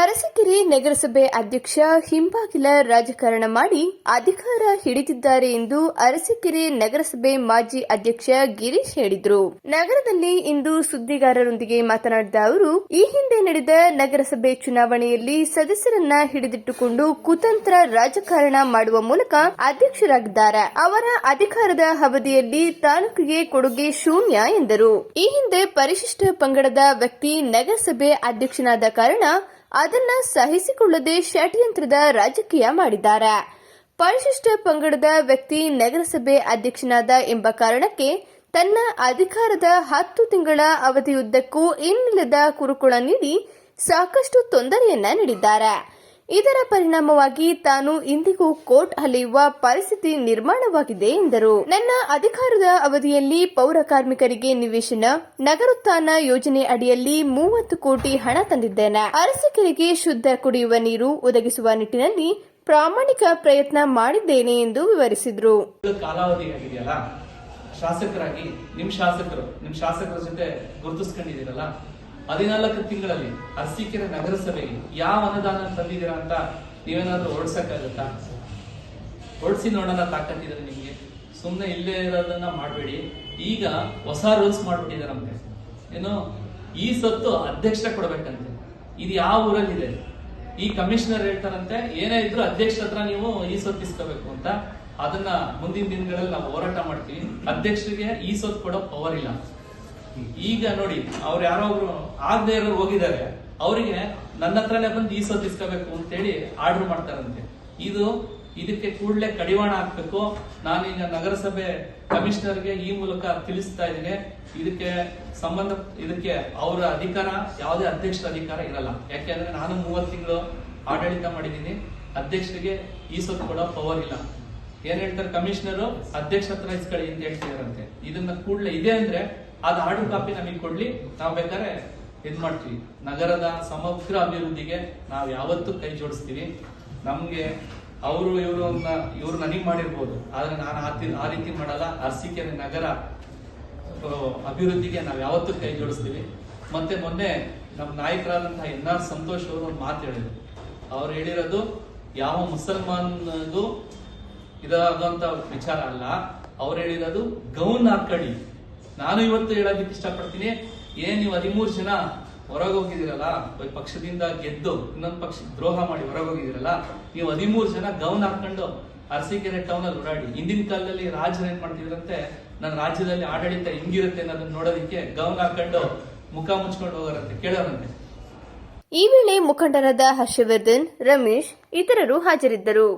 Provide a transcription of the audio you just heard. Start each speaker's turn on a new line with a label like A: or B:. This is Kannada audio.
A: ಅರಸೀಕೆರೆ ನಗರಸಭೆ ಅಧ್ಯಕ್ಷ ಹಿಂಬಾಗಿಲ ರಾಜಕಾರಣ ಮಾಡಿ ಅಧಿಕಾರ ಹಿಡಿದಿದ್ದಾರೆ ಎಂದು ಅರಸೀಕೆರೆ ನಗರಸಭೆ ಮಾಜಿ ಅಧ್ಯಕ್ಷ ಗಿರೀಶ್ ಹೇಳಿದರು. ನಗರದಲ್ಲಿ ಇಂದು ಸುದ್ದಿಗಾರರೊಂದಿಗೆ ಮಾತನಾಡಿದ ಅವರು, ಈ ಹಿಂದೆ ನಡೆದ ನಗರಸಭೆ ಚುನಾವಣೆಯಲ್ಲಿ ಸದಸ್ಯರನ್ನ ಹಿಡಿದಿಟ್ಟುಕೊಂಡು ಕುತಂತ್ರ ರಾಜಕಾರಣ ಮಾಡುವ ಮೂಲಕ ಅಧ್ಯಕ್ಷರಾಗಿದ್ದಾರೆ. ಅವರ ಅಧಿಕಾರದ ಅವಧಿಯಲ್ಲಿ ತಾಲೂಕಿಗೆ ಕೊಡುಗೆ ಶೂನ್ಯ ಎಂದರು. ಈ ಹಿಂದೆ ಪರಿಶಿಷ್ಟ ಪಂಗಡದ ವ್ಯಕ್ತಿ ನಗರಸಭೆ ಅಧ್ಯಕ್ಷನಾದ ಕಾರಣ ಅದನ್ನ ಸಹಿಸಿಕೊಳ್ಳದೆ ಷಡ್ಯಂತ್ರದ ರಾಜಕೀಯ ಮಾಡಿದ್ದಾರೆ. ಪರಿಶಿಷ್ಟ ಪಂಗಡದ ವ್ಯಕ್ತಿ ನಗರಸಭೆ ಅಧ್ಯಕ್ಷನಾದ ಎಂಬ ಕಾರಣಕ್ಕೆ ತನ್ನ ಅಧಿಕಾರದ 10 ತಿಂಗಳ ಅವಧಿಯುದ್ದಕ್ಕೂ ಇನ್ನಿಲ್ಲದ ಕಿರುಕುಳ ನೀಡಿ ಸಾಕಷ್ಟು ತೊಂದರೆಯನ್ನ ನೀಡಿದ್ದಾರೆ. ಇದರ ಪರಿಣಾಮವಾಗಿ ತಾನು ಇಂದಿಗೂ ಕೋರ್ಟ್ ಅಲೆಯುವ ಪರಿಸ್ಥಿತಿ ನಿರ್ಮಾಣವಾಗಿದೆ ಎಂದರು. ನನ್ನ ಅಧಿಕಾರದ ಅವಧಿಯಲ್ಲಿ ಪೌರ ಕಾರ್ಮಿಕರಿಗೆ ನಿವೇಶನ, ನಗರೋತ್ಥಾನ ಯೋಜನೆ ಅಡಿಯಲ್ಲಿ 30 ಕೋಟಿ ಹಣ ತಂದಿದ್ದೇನೆ. ಅರಸೀಕೆರೆಗೆ ಶುದ್ಧ ಕುಡಿಯುವ ನೀರು ಒದಗಿಸುವ ನಿಟ್ಟಿನಲ್ಲಿ ಪ್ರಾಮಾಣಿಕ ಪ್ರಯತ್ನ ಮಾಡಿದ್ದೇನೆ ಎಂದು ವಿವರಿಸಿದರು.
B: ಕಾಲಾವಧಿಯಾಗಿದೆಯಲ್ಲ, ಶಾಸಕರಾಗಿ ನಿಮ್ಮ ಶಾಸಕರ ಜೊತೆ ಗುರುತಿಸ್ಕೊಂಡಿದ್ದೀರಲ್ಲ, 14 ತಿಂಗಳಲ್ಲಿ ಅರಸೀಕೆರೆ ನಗರಸಭೆಗೆ ಯಾವ ಅನುದಾನ ತಂದಿದ್ದೀರಾ ಅಂತ ನೀವೇನಾದ್ರೂ ಓಡಿಸಕ್ಕಾಗತ್ತಾ? ಓಡಿಸಿ ನೋಡೋಣ ತಾಕತ್ತಿದ್ರೆ ನಿಮ್ಗೆ. ಸುಮ್ಮನೆ ಇಲ್ಲೇ ಇರೋದನ್ನ ಮಾಡಬೇಡಿ. ಈಗ ಹೊಸ ರೂಲ್ಸ್ ಮಾಡ್ಬಿಟ್ಟಿದಾರಂತೆ. ಏನು, ಈ ಸೊತ್ತು ಅಧ್ಯಕ್ಷ ಕೊಡ್ಬೇಕಂತೆ. ಇದು ಯಾವ ಊರಲ್ಲಿದೆ? ಈ ಕಮಿಷನರ್ ಹೇಳ್ತಾರಂತೆ, ಏನೇ ಇದ್ರು ಅಧ್ಯಕ್ಷರ ಹತ್ರ ನೀವು ಈ ಸೊತ್ತು ಇಸ್ಕೋಬೇಕು ಅಂತ. ಅದನ್ನ ಮುಂದಿನ ದಿನಗಳಲ್ಲಿ ನಾವು ಹೋರಾಟ ಮಾಡ್ತೀವಿ. ಅಧ್ಯಕ್ಷರಿಗೆ ಈ ಸೊತ್ತು ಕೊಡೋ ಪವರ್ ಇಲ್ಲ. ಈಗ ನೋಡಿ, ಅವ್ರು ಯಾರೋ ಒಬ್ರು ಆಗದೆ ಇರೋರು ಹೋಗಿದ್ದಾರೆ, ಅವರಿಗೆ ನನ್ನ ಹತ್ರನೇ ಬಂದು ಈ ಸೊತ್ತು ಇಸ್ಕೋಬೇಕು ಅಂತೇಳಿ ಆರ್ಡರ್ ಮಾಡ್ತಾರಂತೆ. ಇದಕ್ಕೆ ಕೂಡಲೇ ಕಡಿವಾಣ ಹಾಕ್ಬೇಕು. ನಾನೀಗ ನಗರಸಭೆ ಕಮಿಷನರ್ಗೆ ಈ ಮೂಲಕ ತಿಳಿಸ್ತಾ ಇದ್ದೀನಿ. ಇದಕ್ಕೆ ಅವರ ಅಧಿಕಾರ, ಯಾವುದೇ ಅಧ್ಯಕ್ಷರ ಅಧಿಕಾರ ಇರಲ್ಲ. ಯಾಕೆಂದ್ರೆ ನಾನು 30 ತಿಂಗಳು ಆಡಳಿತ ಮಾಡಿದ್ದೀನಿ. ಅಧ್ಯಕ್ಷರಿಗೆ ಈ ಸೊತ್ತು ಕೊಡೋ ಪವರ್ ಇಲ್ಲ. ಏನ್ ಹೇಳ್ತಾರೆ ಕಮಿಷನರ್, ಅಧ್ಯಕ್ಷ ಹತ್ರ ಇಸ್ಕೊಳ್ಳಿ ಅಂತ ಹೇಳ್ತಿದಾರಂತೆ. ಇದನ್ನ ಕೂಡಲೇ ಇದೆ ಅಂದ್ರೆ ಅದು ಆರ್ಡರ್ ಕಾಪಿ ನಮಗೆ ಕೊಡ್ಲಿ, ನಾವು ಬೇಕಾದ್ರೆ ಇದ್ ಮಾಡ್ತೀವಿ. ನಗರದ ಸಮಗ್ರ ಅಭಿವೃದ್ಧಿಗೆ ನಾವು ಯಾವತ್ತೂ ಕೈ ಜೋಡಿಸ್ತೀವಿ. ನಮ್ಗೆ ಇವ್ರು ನನಗ್ ಮಾಡಿರ್ಬೋದು, ಆದ್ರೆ ನಾನು ಆ ರೀತಿ ಮಾಡಲ್ಲ. ಅರಸೀಕೆರೆ ನಗರ ಅಭಿವೃದ್ಧಿಗೆ ನಾವು ಯಾವತ್ತೂ ಕೈ ಜೋಡಿಸ್ತೀವಿ. ಮತ್ತೆ ಮೊನ್ನೆ ನಮ್ಮ ನಾಯಕರಾದಂತಹ NR ಸಂತೋಷ್ ಅವರು ಒಂದು ಮಾತು ಹೇಳಿದ್ರು. ಅವ್ರು ಹೇಳಿರೋದು ಯಾವ ಮುಸಲ್ಮಾನ್ಗೂ ಇದಾಗುವಂತ ವಿಚಾರ ಅಲ್ಲ. ಅವ್ರು ಹೇಳಿರೋದು ಗೌನ್ ಹಾಕೊಳ್ಳಿ. ನಾನು ಇವತ್ತು ಹೇಳೋದಕ್ಕೆ ಇಷ್ಟಪಡ್ತೀನಿ, ನೀವು 13 ಜನ ಹೊರಗೋಗಿದ್ದೀರಲ್ಲ, ಪಕ್ಷದಿಂದ ಗೆದ್ದು ಇನ್ನೊಂದು ಪಕ್ಷಕ್ಕೆ ದ್ರೋಹ ಮಾಡಿ ಹೊರಗೋಗಿದ್ದೀರಲ್ಲ, ನೀವು 13 ಜನ ಗೌನ್ ಹಾಕೊಂಡು ಅರಸೀಕೆರೆ ಟೌನ್ ಅಲ್ಲಿ ಓಡಾಡಿ. ಹಿಂದಿನ ಕಾಲದಲ್ಲಿ ರಾಜರು ಏನ್ ಮಾಡ್ತಿದ್ರಂತೆ, ನನ್ನ ರಾಜ್ಯದಲ್ಲಿ ಆಡಳಿತ ಹಿಂಗಿರುತ್ತೆ ಅನ್ನೋದನ್ನ ನೋಡೋದಕ್ಕೆ ಗೌನ್ ಹಾಕೊಂಡು ಮುಖ ಮುಚ್ಕೊಂಡು ಹೋಗೋರಂತೆ, ಕೇಳೋರಂತೆ.
A: ಈ ವೇಳೆ ಮುಖಂಡರಾದ ಹರ್ಷವರ್ಧನ್, ರಮೇಶ್ ಇತರರು ಹಾಜರಿದ್ದರು.